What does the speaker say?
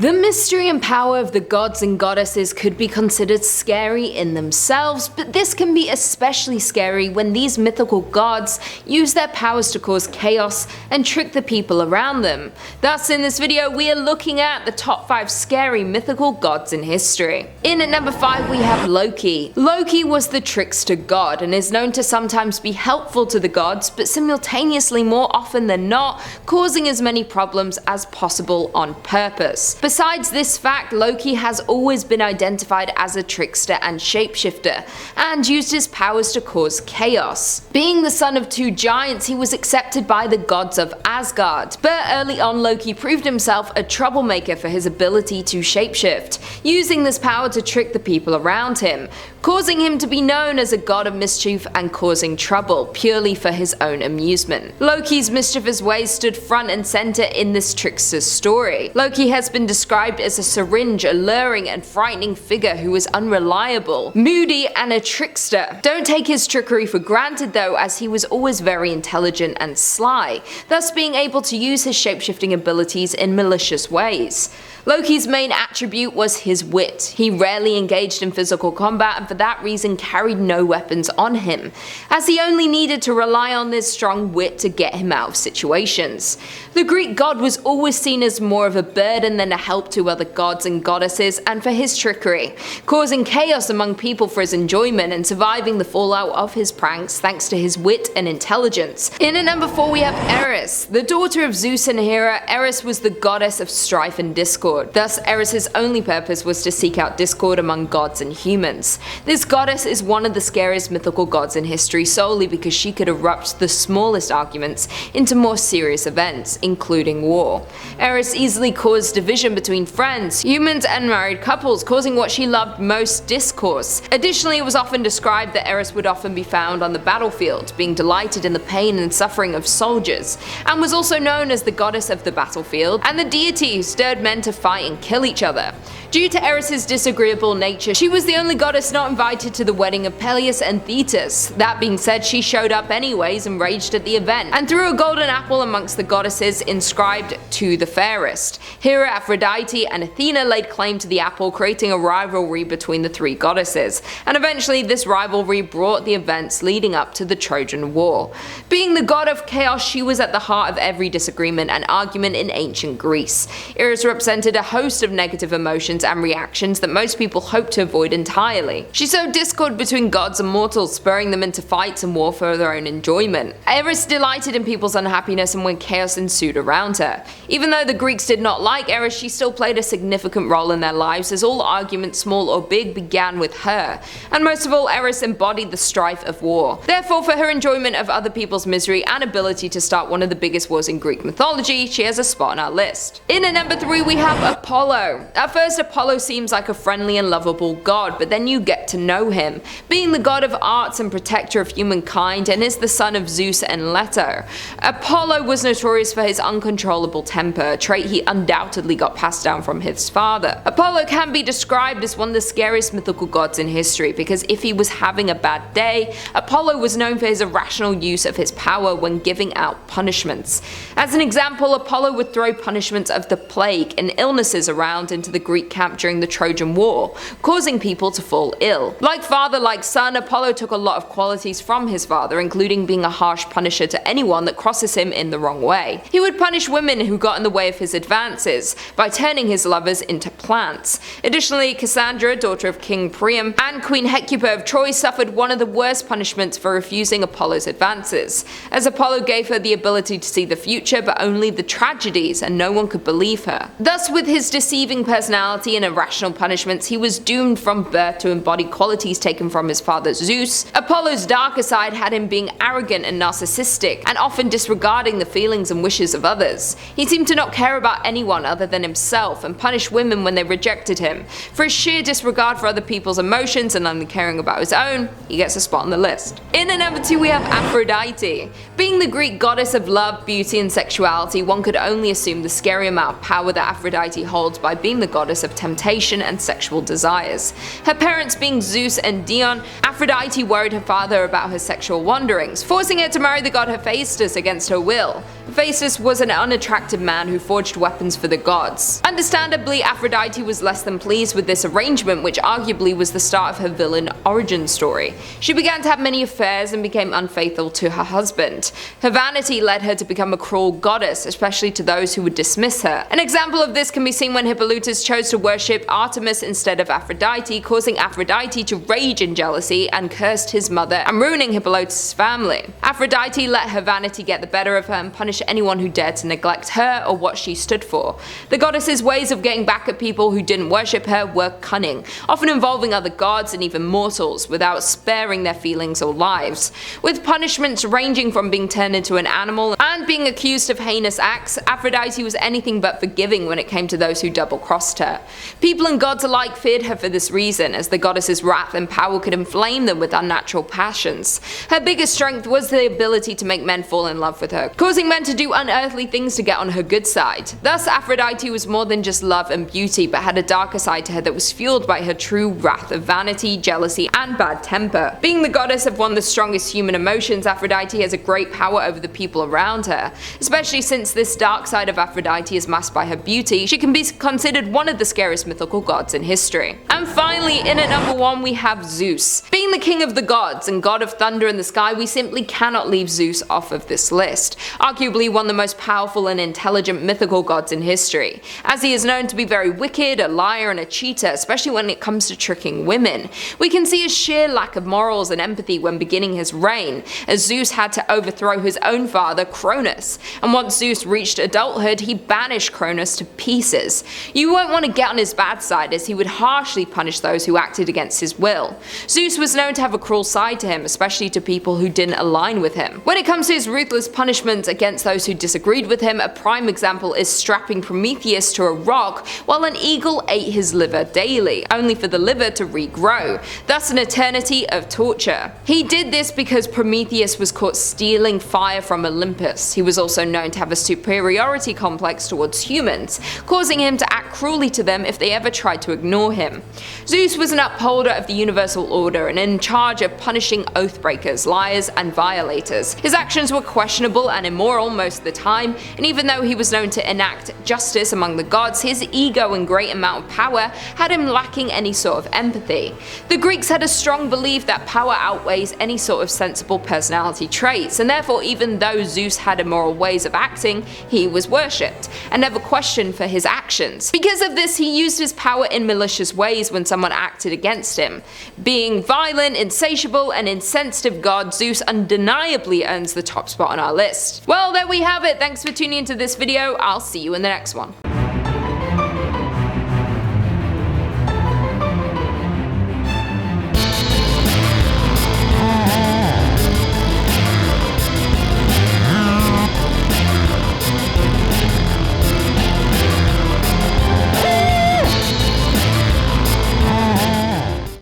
The mystery and power of the gods and goddesses could be considered scary in themselves, but this can be especially scary when these mythical gods use their powers to cause chaos and trick the people around them. Thus, in this video, we are looking at the top 5 scary mythical gods in history. In at number 5, we have Loki. Loki was the trickster god and is known to sometimes be helpful to the gods, but simultaneously more often than not, causing as many problems as possible on purpose. Besides this fact, Loki has always been identified as a trickster and shapeshifter, and used his powers to cause chaos. Being the son of 2 giants, he was accepted by the gods of Asgard, but early on Loki proved himself a troublemaker for his ability to shapeshift, using this power to trick the people around him, causing him to be known as a god of mischief and causing trouble, purely for his own amusement. Loki's mischievous ways stood front and center in this trickster's story. Loki has been described as a syringe, alluring and frightening figure who was unreliable, moody, and a trickster. Don't take his trickery for granted though, as he was always very intelligent and sly, thus being able to use his shapeshifting abilities in malicious ways. Loki's main attribute was his wit. He rarely engaged in physical combat and for that reason carried no weapons on him, as he only needed to rely on this strong wit to get him out of situations. The Greek god was always seen as more of a burden than a help to other gods and goddesses, and for his trickery, causing chaos among people for his enjoyment and surviving the fallout of his pranks thanks to his wit and intelligence. In at number 4 we have Eris. The daughter of Zeus and Hera, Eris was the goddess of strife and discord. Thus, Eris's only purpose was to seek out discord among gods and humans. This goddess is one of the scariest mythical gods in history solely because she could erupt the smallest arguments into more serious events, including war. Eris easily caused division between friends, humans, and married couples, causing what she loved most, discourse. Additionally, it was often described that Eris would often be found on the battlefield, being delighted in the pain and suffering of soldiers, and was also known as the goddess of the battlefield and the deity who stirred men to fight and kill each other. Due to Eris's disagreeable nature, she was the only goddess not invited to the wedding of Peleus and Thetis. That being said, she showed up anyways and raged at the event, and threw a golden apple amongst the goddesses inscribed "To the fairest." Hera, Aphrodite, and Athena laid claim to the apple, creating a rivalry between the 3 goddesses, and eventually this rivalry brought the events leading up to the Trojan War. Being the god of chaos, she was at the heart of every disagreement and argument in ancient Greece. Eris represented a host of negative emotions and reactions that most people hope to avoid entirely. She sowed discord between gods and mortals, spurring them into fights and war for their own enjoyment. Eris delighted in people's unhappiness and when chaos ensued around her. Even though the Greeks did not like Eris, she still played a significant role in their lives, as all arguments, small or big, began with her. And most of all, Eris embodied the strife of war. Therefore, for her enjoyment of other people's misery and ability to start one of the biggest wars in Greek mythology, she has a spot on our list. In at number 3 we have Apollo. At first, Apollo seems like a friendly and lovable god, but then you get to know him. Being the god of arts and protector of humankind, and is the son of Zeus and Leto, Apollo was notorious for his uncontrollable temper, a trait he undoubtedly got passed down from his father. Apollo can be described as one of the scariest mythical gods in history, because if he was having a bad day, Apollo was known for his irrational use of his power when giving out punishments. As an example, Apollo would throw punishments of the plague and illnesses around into the Greek camp during the Trojan War, causing people to fall ill. Like father, like son, Apollo took a lot of qualities from his father, including being a harsh punisher to anyone that crosses him in the wrong way. He would punish women who got in the way of his advances by turning his lovers into plants. Additionally, Cassandra, daughter of King Priam, and Queen Hecuba of Troy suffered one of the worst punishments for refusing Apollo's advances, as Apollo gave her the ability to see the future but only the tragedies, and no one could believe her. Thus, with his deceiving personality and irrational punishments, he was doomed from birth to embody qualities taken from his father Zeus. Apollo's darker side had him being arrogant and narcissistic, and often disregarding the feelings and wishes of others. He seemed to not care about anyone other than himself, and punished women when they rejected him. For his sheer disregard for other people's emotions and only caring about his own, he gets a spot on the list. In at number 2 we have Aphrodite. Being the Greek goddess of love, beauty, and sexuality, one could only assume the scary amount of power that Aphrodite holds by being the goddess of temptation and sexual desires. Her parents being Zeus and Dion, Aphrodite worried her father about her sexual wanderings, forcing her to marry the god Hephaestus against her will. Hephaestus was an unattractive man who forged weapons for the gods. Understandably, Aphrodite was less than pleased with this arrangement, which arguably was the start of her villain origin story. She began to have many affairs and became unfaithful to her husband. Her vanity led her to become a cruel goddess, especially to those who would dismiss her. An example of this can be seen when Hippolytus chose to worship Artemis instead of Aphrodite, causing Aphrodite to rage in jealousy and cursed his mother and ruining Hippolytus' family. Aphrodite let her vanity get the better of her and punish anyone who dared to neglect her or what she stood for. The goddess's ways of getting back at people who didn't worship her were cunning, often involving other gods and even mortals, without sparing their feelings or lives. With punishments ranging from being turned into an animal and being accused of heinous acts, Aphrodite was anything but forgiving when it came to those who double-crossed her. People and gods alike feared her for this reason, as the goddess's wrath and power could inflame them with unnatural passions. Her biggest strength was the ability to make men fall in love with her, causing men to do unearthly things to get on her good side. Thus, Aphrodite was more than just love and beauty, but had a darker side to her that was fueled by her true wrath of vanity, jealousy, and bad temper. Being the goddess of one of the strongest human emotions, Aphrodite has a great power over the people around her. Especially since this dark side of Aphrodite is masked by her beauty, she can be considered one of the scariest mythical gods in history. And finally, in at number 1 we have Zeus. Being the king of the gods and god of thunder in the sky, we simply cannot leave Zeus off of this list. Arguably one of the most powerful and intelligent mythical gods in history, as he is known to be very wicked, a liar, and a cheater, especially when it comes to tricking women. We can see his sheer lack of morals and empathy when beginning his reign, as Zeus had to overthrow his own father, Cronus, and once Zeus reached adulthood, he banished Cronus to pieces. You won't want to get on his bad side, as he would harshly punish those who acted against his will. Zeus was known to have a cruel side to him, especially to people who didn't align with him. When it comes to his ruthless punishment against those who disagreed with him, a prime example is strapping Prometheus to a rock while an eagle ate his liver daily, only for the liver to regrow, thus an eternity of torture. He did this because Prometheus was caught stealing fire from Olympus. He was also known to have a superiority complex towards humans, causing him to act cruelly to them if they ever tried to ignore him. Zeus was an upholder of the universal order and in charge of punishing oathbreakers, liars, and violators. His actions were questionable and immoral most of the time, and even though he was known to enact justice among the gods, his ego and great amount of power had him lacking any sort of empathy. The Greeks had a strong belief that power outweighs any sort of sensible personality traits, and therefore even though Zeus had immoral ways of acting, he was worshipped, and never questioned for his actions. Because of this, he used his power in malicious ways when someone acted against him. Being violent, insatiable, and insensitive god, Zeus undeniably earns the top spot on our list. Well, there we have it. Thanks for tuning into this video. I'll see you in the next one.